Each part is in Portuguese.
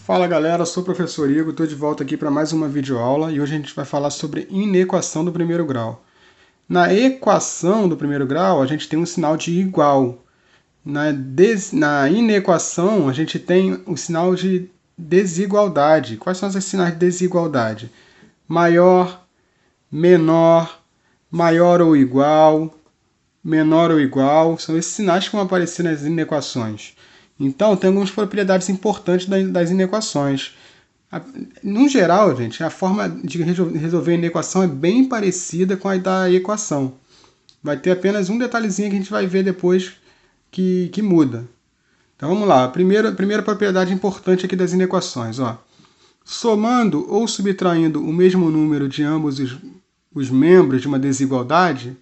Fala galera, sou o professor Igor, estou de volta aqui para mais uma videoaula e hoje a gente vai falar sobre inequação do primeiro grau. Na equação do primeiro grau a gente tem um sinal de igual. Na inequação a gente tem o sinal de desigualdade. Quais são os sinais de desigualdade? Maior, menor, maior ou igual, menor ou igual, são esses sinais que vão aparecer nas inequações. Então, tem algumas propriedades importantes das inequações. No geral, gente, a forma de resolver a inequação é bem parecida com a da equação. Vai ter apenas um detalhezinho que a gente vai ver depois que muda. Então vamos lá, a primeira propriedade importante aqui das inequações. Ó. Somando ou subtraindo o mesmo número de ambos os membros de uma desigualdade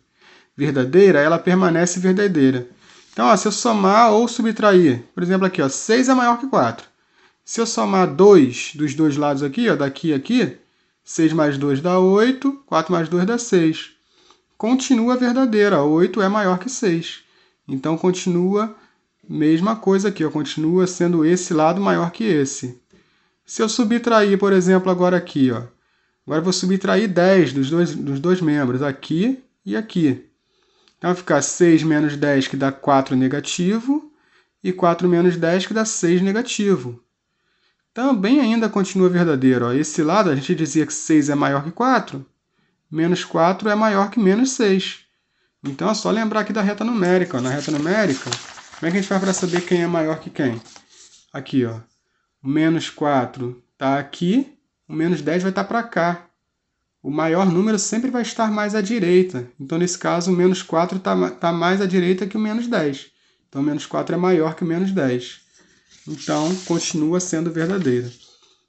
verdadeira, ela permanece verdadeira. Então, ó, se eu somar ou subtrair, por exemplo aqui, ó, 6 é maior que 4. Se eu somar 2 dos dois lados aqui, ó, daqui e aqui, 6 mais 2 dá 8, 4 mais 2 dá 6. Continua verdadeira, 8 é maior que 6. Então, continua mesma coisa aqui, ó, continua sendo esse lado maior que esse. Se eu subtrair, por exemplo, agora aqui, ó, agora eu vou subtrair 10 dos dois membros, aqui e aqui. Então vai ficar 6 menos 10 que dá 4 negativo e 4 menos 10 que dá 6 negativo. Também ainda continua verdadeiro. Ó. Esse lado a gente dizia que 6 é maior que 4, menos 4 é maior que menos 6. Então é só lembrar aqui da reta numérica. Ó. Na reta numérica, como é que a gente faz para saber quem é maior que quem? Aqui, ó. O menos 4 está aqui, o menos 10 vai estar para cá. O maior número sempre vai estar mais à direita. Então, nesse caso, o menos 4 está mais à direita que o menos 10. Então, o menos 4 é maior que o menos 10. Então, continua sendo verdadeira.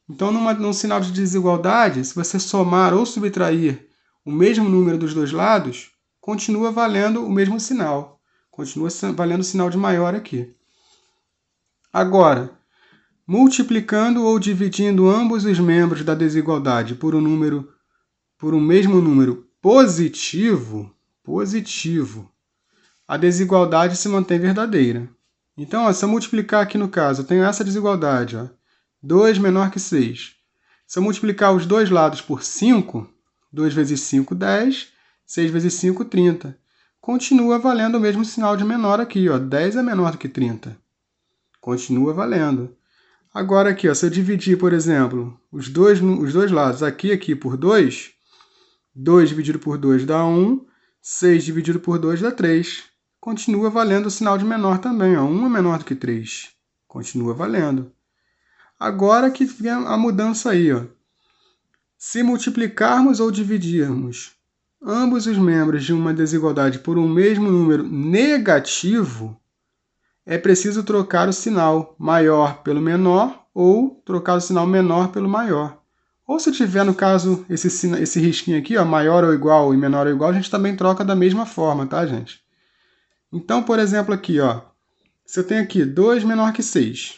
Então, num sinal de desigualdade, se você somar ou subtrair o mesmo número dos dois lados, continua valendo o mesmo sinal. Continua valendo o sinal de maior aqui. Agora, multiplicando ou dividindo ambos os membros da desigualdade por um mesmo número positivo, a desigualdade se mantém verdadeira. Então, ó, se eu multiplicar aqui no caso, eu tenho essa desigualdade, ó, 2 menor que 6. Se eu multiplicar os dois lados por 5, 2 vezes 5, 10, 6 vezes 5, 30. Continua valendo o mesmo sinal de menor aqui, ó, 10 é menor do que 30. Continua valendo. Agora aqui, ó, se eu dividir, por exemplo, os dois lados, aqui e aqui, por 2, 2 dividido por 2 dá 1, 6 dividido por 2 dá 3. Continua valendo o sinal de menor também. Ó. 1 é menor do que 3. Continua valendo. Agora que vem a mudança aí. Ó. Se multiplicarmos ou dividirmos ambos os membros de uma desigualdade por um mesmo número negativo, é preciso trocar o sinal maior pelo menor ou trocar o sinal menor pelo maior. Ou se tiver, no caso, esse risquinho aqui, ó, maior ou igual e menor ou igual, a gente também troca da mesma forma, tá, gente? Então, por exemplo, aqui, ó, se eu tenho aqui 2 menor que 6,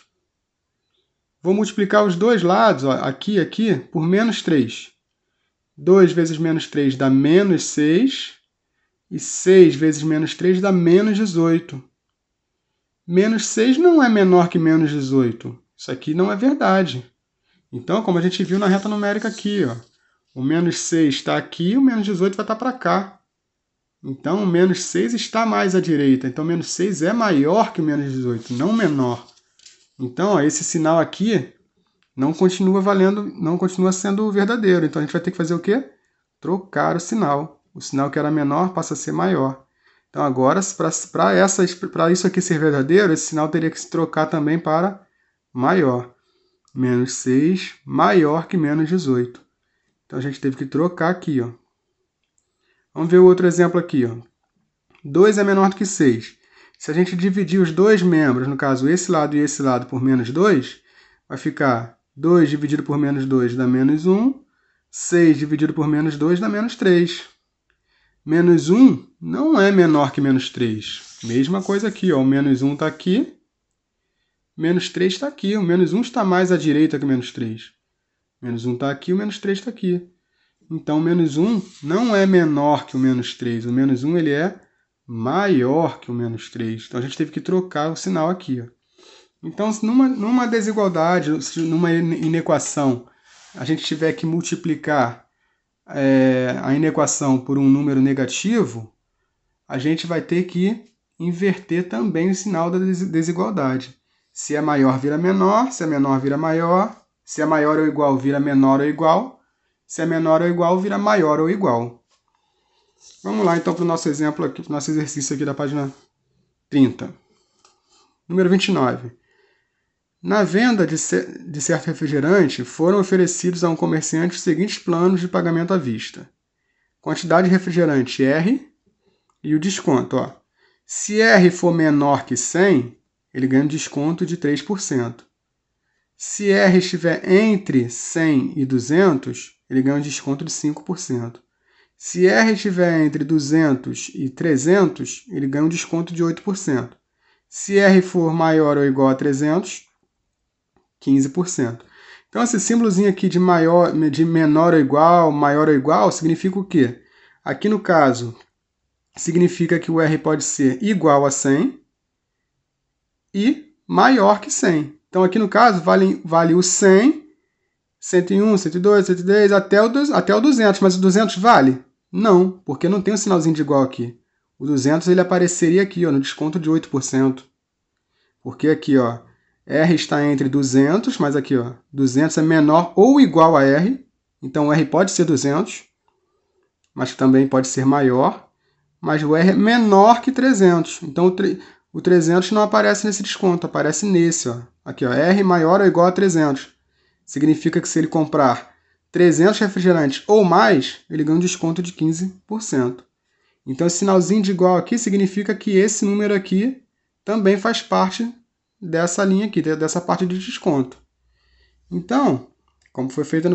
vou multiplicar os dois lados, ó, aqui e aqui, por menos 3. 2 vezes menos 3 dá menos 6, e 6 vezes menos 3 dá menos 18. Menos 6 não é menor que menos 18. Isso aqui não é verdade. Então, como a gente viu na reta numérica aqui, ó, o menos 6 está aqui, o menos 18 vai estar para cá. Então, o menos 6 está mais à direita. Então, o menos 6 é maior que o menos 18, não menor. Então, ó, esse sinal aqui não continua valendo, não continua sendo verdadeiro. Então, a gente vai ter que fazer o quê? Trocar o sinal. O sinal que era menor passa a ser maior. Então, agora, para isso aqui ser verdadeiro, esse sinal teria que se trocar também para maior. Menos 6 maior que menos 18. Então, a gente teve que trocar aqui, ó. Vamos ver o outro exemplo aqui, ó. 2 é menor do que 6. Se a gente dividir os dois membros, no caso esse lado e esse lado, por menos 2, vai ficar 2 dividido por menos 2 dá menos 1, 6 dividido por menos 2 dá menos 3. Menos 1 não é menor que menos 3. Mesma coisa aqui, ó. O menos 1 está aqui, menos 3 está aqui. O menos 1 está mais à direita que o menos 3. Menos 1 está aqui, o menos 3 está aqui. Então, o menos 1 não é menor que o menos 3. O menos 1 ele é maior que o menos 3. Então, a gente teve que trocar o sinal aqui. Ó. Então, se numa desigualdade, numa inequação, a gente tiver que multiplicar a inequação por um número negativo, a gente vai ter que inverter também o sinal da desigualdade. Se é maior, vira menor. Se é menor, vira maior. Se é maior ou igual, vira menor ou igual. Se é menor ou igual, vira maior ou igual. Vamos lá, então, para o nosso exemplo aqui, para o nosso exercício aqui da página 30. Número 29. Na venda de certo refrigerante, foram oferecidos a um comerciante os seguintes planos de pagamento à vista. Quantidade de refrigerante R e o desconto. Ó. Se R for menor que 100, ele ganha um desconto de 3%. Se R estiver entre 100 e 200, ele ganha um desconto de 5%. Se R estiver entre 200 e 300, ele ganha um desconto de 8%. Se R for maior ou igual a 300, 15%. Então, esse símbolozinho aqui de menor ou igual, maior ou igual, significa o quê? Aqui no caso, significa que o R pode ser igual a 100 e maior que 100. Então, aqui no caso, vale o 100, 101, 102, 103, até o 200. Mas o 200 vale? Não, porque não tem um sinalzinho de igual aqui. O 200 ele apareceria aqui, ó, no desconto de 8%. Porque aqui, ó, R está entre 200, mas aqui, ó, 200 é menor ou igual a R. Então, o R pode ser 200, mas também pode ser maior. Mas o R é menor que 300. Então, o 300 não aparece nesse desconto, aparece nesse. Ó. Aqui, ó, R maior ou igual a 300. Significa que se ele comprar 300 refrigerantes ou mais, ele ganha um desconto de 15%. Então, esse sinalzinho de igual aqui significa que esse número aqui também faz parte dessa linha aqui, dessa parte de desconto. Então, como foi feito na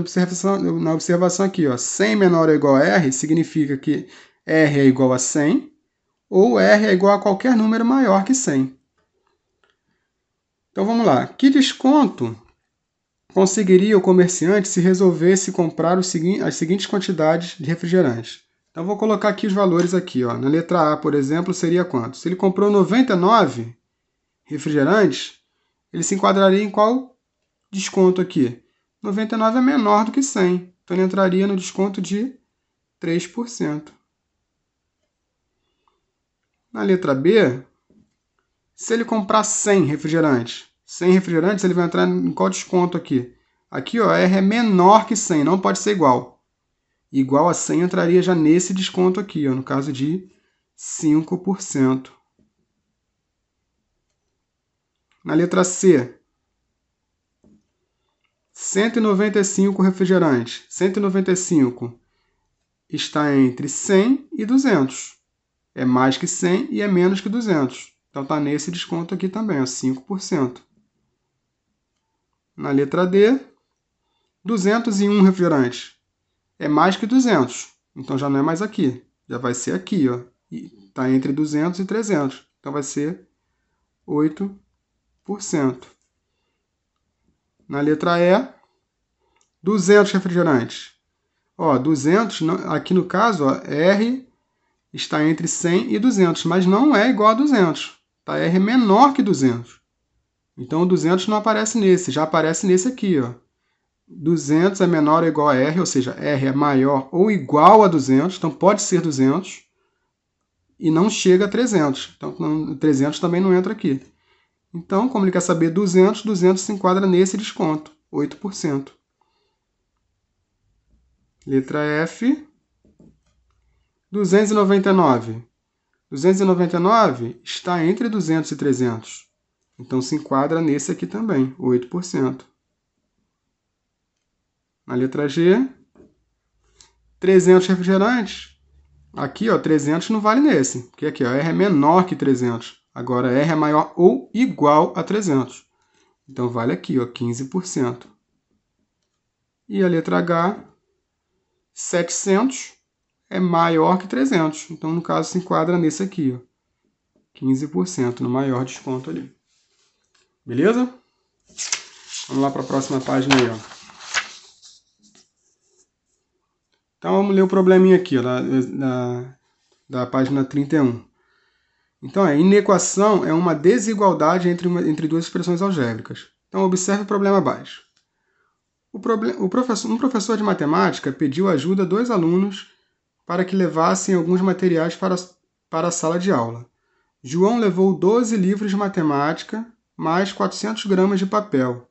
observação aqui, ó, 100 menor ou igual a R significa que R é igual a 100 ou R é igual a qualquer número maior que 100. Então, vamos lá. Que desconto conseguiria o comerciante se resolvesse comprar as seguintes quantidades de refrigerantes? Então, vou colocar aqui os valores aqui. Ó. Na letra A, por exemplo, seria quanto? Se ele comprou 99 refrigerantes, ele se enquadraria em qual desconto aqui? 99 é menor do que 100. Então, ele entraria no desconto de 3%. Na letra B, se ele comprar 100 refrigerantes, ele vai entrar em qual desconto aqui? Aqui, ó, R é menor que 100, não pode ser igual. Igual a 100 entraria já nesse desconto aqui, ó, no caso de 5%. Na letra C, 195 refrigerantes. 195 está entre 100 e 200. É mais que 100 e é menos que 200. Então, está nesse desconto aqui também, ó, 5%. Na letra D, 201 refrigerantes. É mais que 200. Então, já não é mais aqui. Já vai ser aqui, ó. Está entre 200 e 300. Então, vai ser 8%. Na letra E, 200 refrigerantes. Ó, 200, aqui no caso, ó, R está entre 100 e 200, mas não é igual a 200. Tá? R é menor que 200. Então, o 200 não aparece nesse, já aparece nesse aqui. Ó. 200 é menor ou igual a R, ou seja, R é maior ou igual a 200, então pode ser 200, e não chega a 300. Então, 300 também não entra aqui. Então, como ele quer saber 200, 200 se enquadra nesse desconto, 8%. Letra F, 299. 299 está entre 200 e 300. Então, se enquadra nesse aqui também, 8%. Na letra G, 300 refrigerantes. Aqui, ó, 300 não vale nesse, porque aqui, ó, R é menor que 300. Agora, R é maior ou igual a 300. Então, vale aqui, ó, 15%. E a letra H, 700 é maior que 300. Então, no caso, se enquadra nesse aqui, ó, 15% no maior desconto ali. Beleza? Vamos lá para a próxima página aí, ó. Então, vamos ler o probleminha aqui, ó, da página 31. Então, a inequação é uma desigualdade entre duas expressões algébricas. Então, observe o problema abaixo. Um professor de matemática pediu ajuda a 2 alunos para que levassem alguns materiais para a sala de aula. João levou 12 livros de matemática, mais 400 gramas de papel,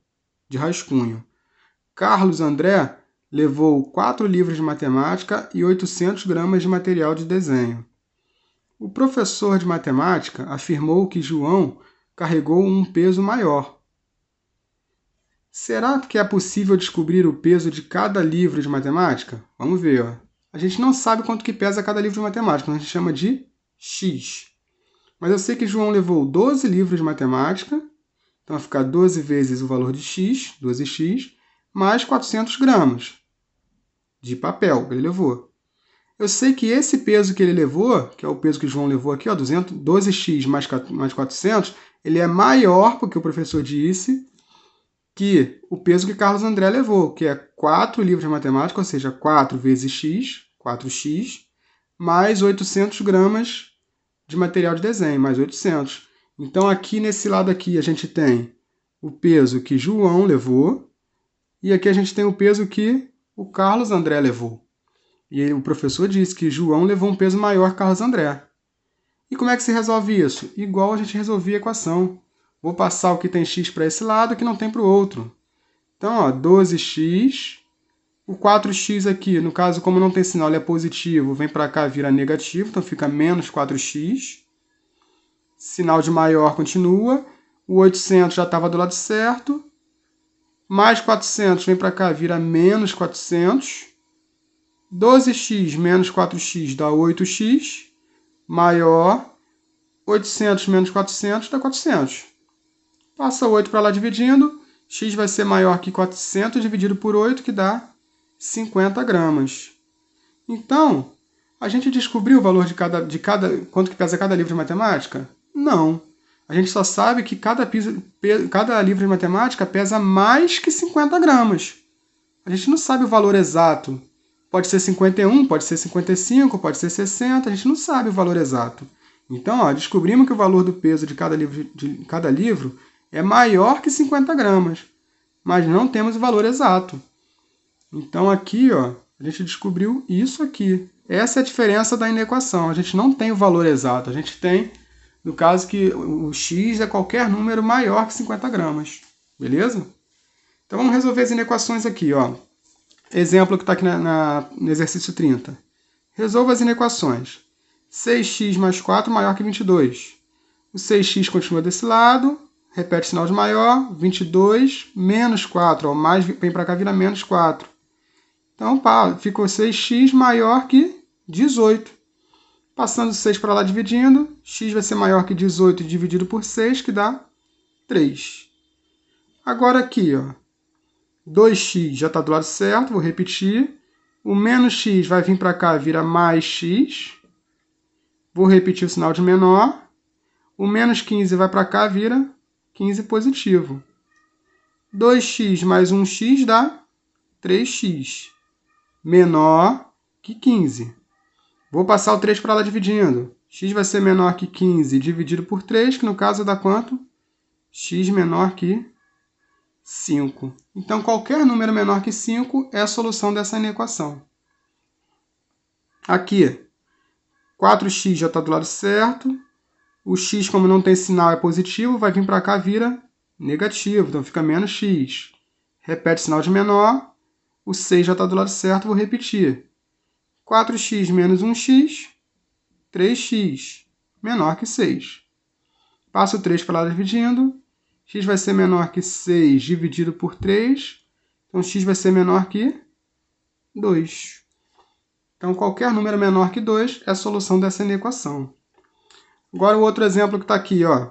de rascunho. Carlos André levou 4 livros de matemática e 800 gramas de material de desenho. O professor de matemática afirmou que João carregou um peso maior. Será que é possível descobrir o peso de cada livro de matemática? Vamos ver. Ó. A gente não sabe quanto que pesa cada livro de matemática, a gente chama de X. Mas eu sei que João levou 12 livros de matemática, então vai ficar 12 vezes o valor de X, 12x, mais 400 gramas de papel que ele levou. Eu sei que esse peso que ele levou, que é o peso que João levou aqui, ó, 12x mais 400, ele é maior, porque o professor disse, que o peso que Carlos André levou, que é 4 livros de matemática, ou seja, 4 vezes x, 4x, mais 800 gramas de material de desenho, mais 800. Então, aqui nesse lado aqui, a gente tem o peso que João levou, e aqui a gente tem o peso que o Carlos André levou. E o professor disse que João levou um peso maior que Carlos André. E como é que se resolve isso? Igual a gente resolvia a equação. Vou passar o que tem x para esse lado e o que não tem para o outro. Então, ó, 12x. O 4x aqui, no caso, como não tem sinal, ele é positivo, vem para cá, vira negativo, então fica menos 4x. Sinal de maior continua. O 800 já estava do lado certo. Mais 400 vem para cá, vira menos 400. 12x menos 4x dá 8x. Maior 800 menos 400 dá 400. Passa o 8 para lá dividindo. X vai ser maior que 400 dividido por 8, que dá 50 gramas. Então, a gente descobriu o valor quanto que pesa cada livro de matemática? Não. A gente só sabe que cada livro de matemática pesa mais que 50 gramas. A gente não sabe o valor exato. Pode ser 51, pode ser 55, pode ser 60, a gente não sabe o valor exato. Então, ó, descobrimos que o valor do peso de cada livro é maior que 50 gramas, mas não temos o valor exato. Então, aqui, ó, a gente descobriu isso aqui. Essa é a diferença da inequação. A gente não tem o valor exato, a gente tem, no caso, que o x é qualquer número maior que 50 gramas. Beleza? Então, vamos resolver as inequações aqui, ó. Exemplo que está aqui no exercício 30. Resolva as inequações. 6x mais 4 maior que 22. O 6x continua desse lado, repete o sinal de maior, 22 menos 4. Ó, mais vem para cá, vira menos 4. Então, ficou 6x maior que 18. Passando 6 para lá dividindo, x vai ser maior que 18 dividido por 6, que dá 3. Agora aqui, ó. 2x já está do lado certo, vou repetir. O menos x vai vir para cá, vira mais x. Vou repetir o sinal de menor. O menos 15 vai para cá, vira 15 positivo. 2x mais 1x dá 3x. Menor que 15. Vou passar o 3 para lá dividindo. X vai ser menor que 15 dividido por 3, que no caso dá quanto? X menor que 5. Então, qualquer número menor que 5 é a solução dessa inequação. Aqui, 4x já está do lado certo. O x, como não tem sinal, é positivo, vai vir para cá, vira negativo. Então, fica menos x. Repete o sinal de menor. O 6 já está do lado certo, vou repetir. 4x menos 1x, 3x, menor que 6. Passo o 3 para lá dividindo. X vai ser menor que 6 dividido por 3. Então, x vai ser menor que 2. Então, qualquer número menor que 2 é a solução dessa inequação. Agora, o outro exemplo que está aqui, ó.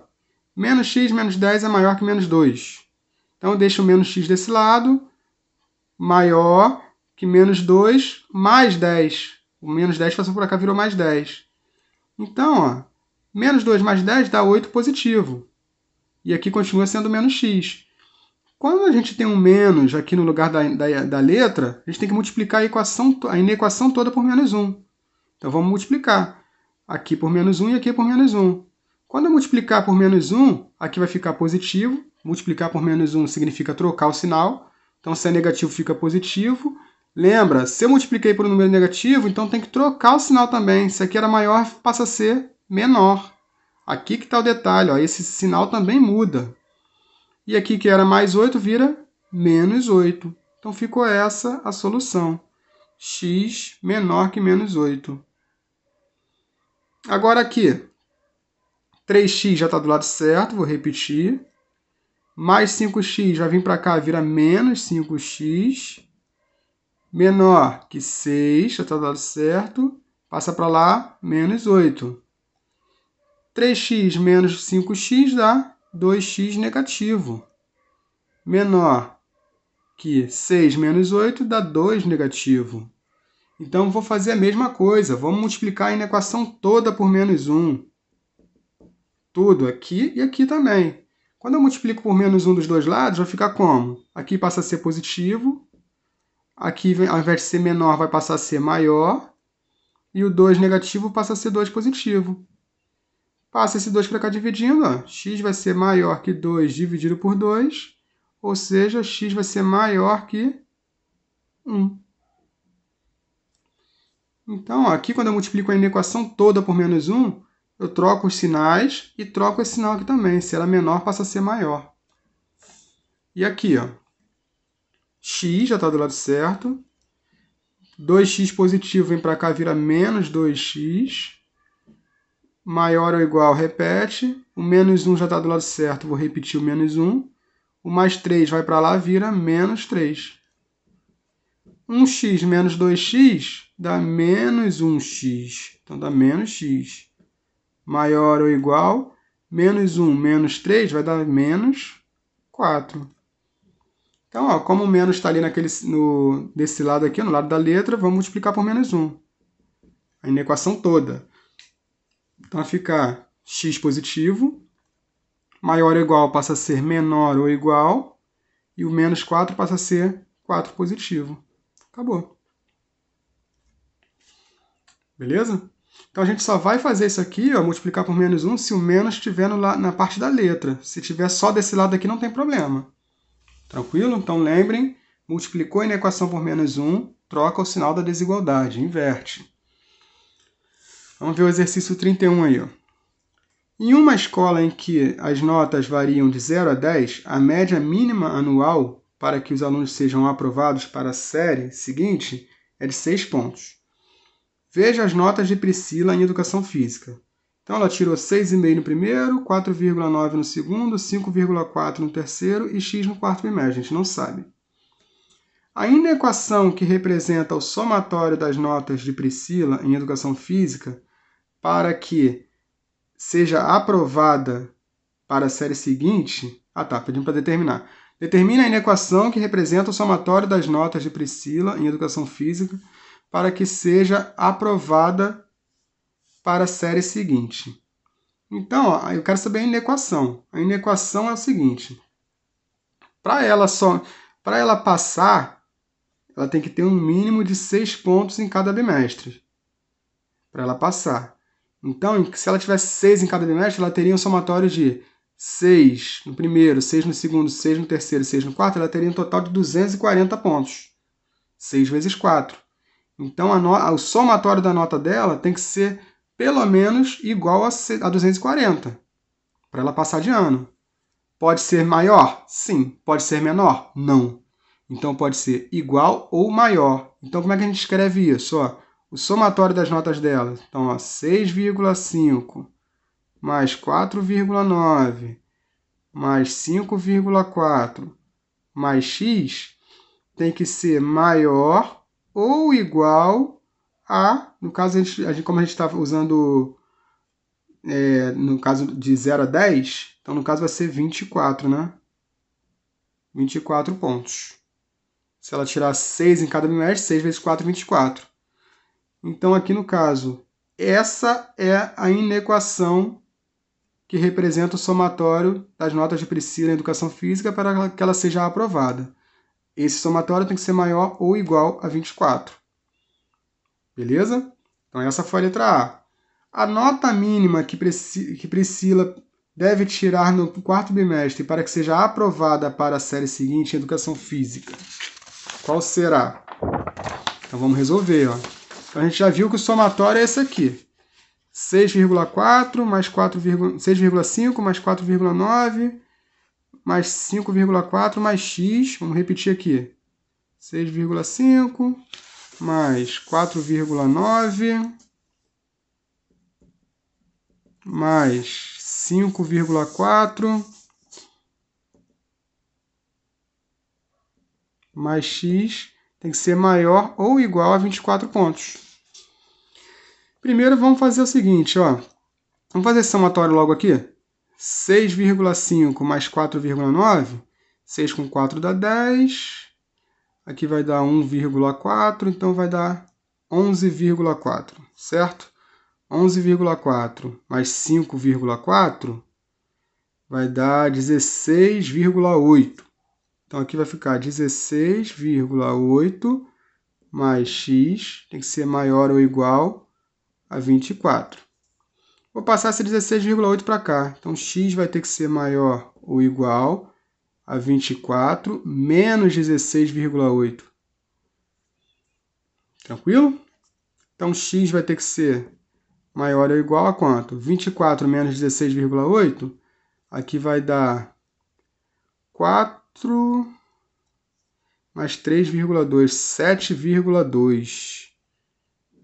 Menos x menos 10 é maior que menos 2. Então, eu deixo o menos x desse lado, maior que menos 2, mais 10. O menos 10 passou por cá, virou mais 10. Então, ó, menos 2 mais 10 dá 8 positivo. E aqui continua sendo menos x. Quando a gente tem um menos aqui no lugar da letra, a gente tem que multiplicar a inequação toda por menos 1. Então, vamos multiplicar. Aqui por menos 1 e aqui por menos 1. Quando eu multiplicar por menos 1, aqui vai ficar positivo. Multiplicar por menos 1 significa trocar o sinal. Então, se é negativo, fica positivo. Lembra, se eu multipliquei por um número negativo, então tem que trocar o sinal também. Se aqui era maior, passa a ser menor. Aqui que está o detalhe, ó, esse sinal também muda. E aqui que era mais 8 vira menos 8. Então, ficou essa a solução. X menor que menos 8. Agora aqui, 3x já está do lado certo, vou repetir. Mais 5x vai vir para cá, vira menos 5x. Menor que 6, já está do lado certo. Passa para lá, menos 8. 3x menos 5x dá 2x negativo. Menor que 6 menos 8 dá 2 negativo. Então, vou fazer a mesma coisa. Vamos multiplicar a equação toda por menos 1. Tudo aqui e aqui também. Quando eu multiplico por menos 1 dos dois lados, vai ficar como? Aqui passa a ser positivo. Aqui, ao invés de ser menor, vai passar a ser maior. E o 2 negativo passa a ser 2 positivo. Passa esse 2 para cá dividindo. Ó. X vai ser maior que 2 dividido por 2. Ou seja, x vai ser maior que 1. Então, ó, aqui quando eu multiplico a equação toda por menos 1, eu troco os sinais e troco esse sinal aqui também. Se era menor, passa a ser maior. E aqui, ó, x já está do lado certo. 2x positivo vem para cá, vira menos 2x. Maior ou igual, repete. O menos 1 já está do lado certo, vou repetir o menos 1. O mais 3 vai para lá, vira menos 3. 1x menos 2x dá menos 1x. Então, dá menos x. Maior ou igual, menos 1 menos 3 vai dar menos 4. Então, ó, como o menos está ali desse lado aqui, no lado da letra, vamos multiplicar por menos 1. Aí na equação toda. Então, vai ficar x positivo. Maior ou igual passa a ser menor ou igual. E o menos 4 passa a ser 4 positivo. Acabou. Beleza? Então, a gente só vai fazer isso aqui, ó, multiplicar por menos 1, se o menos estiver na parte da letra. Se tiver só desse lado aqui, não tem problema. Tranquilo? Então, lembrem, multiplicou a equação por menos 1, troca o sinal da desigualdade, inverte. Vamos ver o exercício 31 aí. Ó. Em uma escola em que as notas variam de 0 a 10, a média mínima anual para que os alunos sejam aprovados para a série seguinte é de 6 pontos. Veja as notas de Priscila em Educação Física. Então, ela tirou 6,5 no primeiro, 4,9 no segundo, 5,4 no terceiro e x no quarto bimestre. A gente não sabe. A inequação que representa o somatório das notas de Priscila em Educação Física para que seja aprovada para a série seguinte... pedimos para determinar. Determina a inequação que representa o somatório das notas de Priscila em Educação Física para que seja aprovada para a série seguinte. Então, ó, eu quero saber a inequação. A inequação é o seguinte. Para ela passar, ela tem que ter um mínimo de 6 pontos em cada bimestre. Para ela passar. Então, se ela tivesse 6 em cada bimestre, ela teria um somatório de 6 no primeiro, 6 no segundo, 6 no terceiro e 6 no quarto. Ela teria um total de 240 pontos. 6 vezes 4. Então, o somatório da nota dela tem que ser pelo menos igual a 240, para ela passar de ano. Pode ser maior? Sim. Pode ser menor? Não. Então, pode ser igual ou maior. Então, como é que a gente escreve isso? Ó, o somatório das notas dela. Então, 6,5 mais 4,9 mais 5,4 mais x tem que ser maior ou igual a, no caso, como a gente está usando, no caso de 0 a 10, então no caso vai ser 24, né? 24 pontos. Se ela tirar 6 em cada bimestre, 6 vezes 4, 24. Então aqui no caso, essa é a inequação que representa o somatório das notas de Priscila em Educação Física para que ela seja aprovada. Esse somatório tem que ser maior ou igual a 24. Beleza? Então, essa foi a letra A. A nota mínima que Priscila deve tirar no quarto bimestre para que seja aprovada para a série seguinte em Educação Física, qual será? Então vamos resolver. Ó. Então, a gente já viu que o somatório é esse aqui. 6,4 mais 6,5 mais 4,9 mais 5,4 mais x. Vamos repetir aqui. 6,5 mais 4,9 mais 5,4 mais x tem que ser maior ou igual a 24 pontos. Primeiro vamos fazer o seguinte, ó. Vamos fazer esse somatório logo aqui. 6,5 mais 4,9, 6 com 4 dá 10. Aqui vai dar 1,4, então vai dar 11,4, certo? 11,4 mais 5,4 vai dar 16,8. Então, aqui vai ficar 16,8 mais x tem que ser maior ou igual a 24. Vou passar esse 16,8 para cá. Então, x vai ter que ser maior ou igual a 24 menos 16,8. Tranquilo? Então, x vai ter que ser maior ou igual a quanto? 24 menos 16,8. Aqui vai dar 4 mais 3,2, 7,2.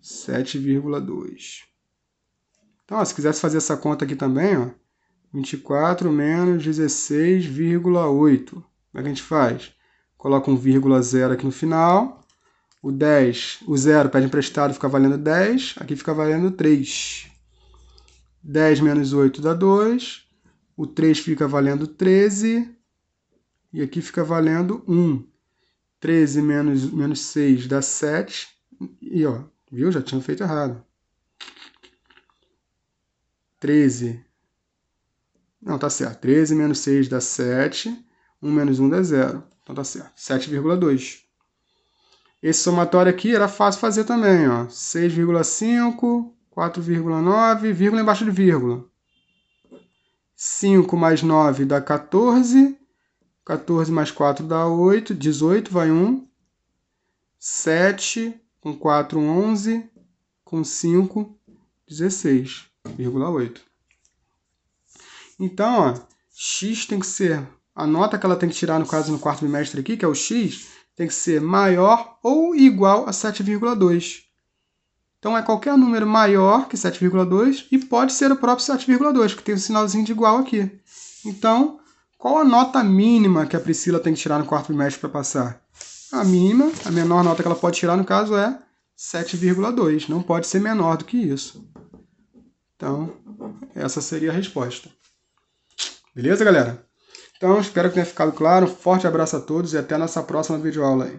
7,2. Então, ó, se quisesse fazer essa conta aqui também, ó, 24 menos 16,8. Como é que a gente faz? Coloca um vírgula zero aqui no final. O 10, o 0 pede emprestado, fica valendo 10. Aqui fica valendo 3. 10 menos 8 dá 2. O 3 fica valendo 13. E aqui fica valendo 1. 13 menos 6 dá 7. E, ó, viu? Já tinha feito errado. 13. Não, tá certo. 13 menos 6 dá 7. 1 menos 1 dá 0. Então tá certo. 7,2. Esse somatório aqui era fácil fazer também, ó. 6,5, 4,9, vírgula embaixo de vírgula. 5 mais 9 dá 14. 14 mais 4 dá 8. 18, vai 1. 7 com 4, 11. Com 5, 16,8. Então, ó, x tem que ser... A nota que ela tem que tirar, no caso, no quarto bimestre aqui, que é o x, tem que ser maior ou igual a 7,2. Então, é qualquer número maior que 7,2 e pode ser o próprio 7,2, que tem um sinalzinho de igual aqui. Então, qual a nota mínima que a Priscila tem que tirar no quarto bimestre para passar? A mínima, a menor nota que ela pode tirar, no caso, é 7,2. Não pode ser menor do que isso. Então, essa seria a resposta. Beleza, galera? Então, espero que tenha ficado claro. Um forte abraço a todos e até a nossa próxima videoaula aí.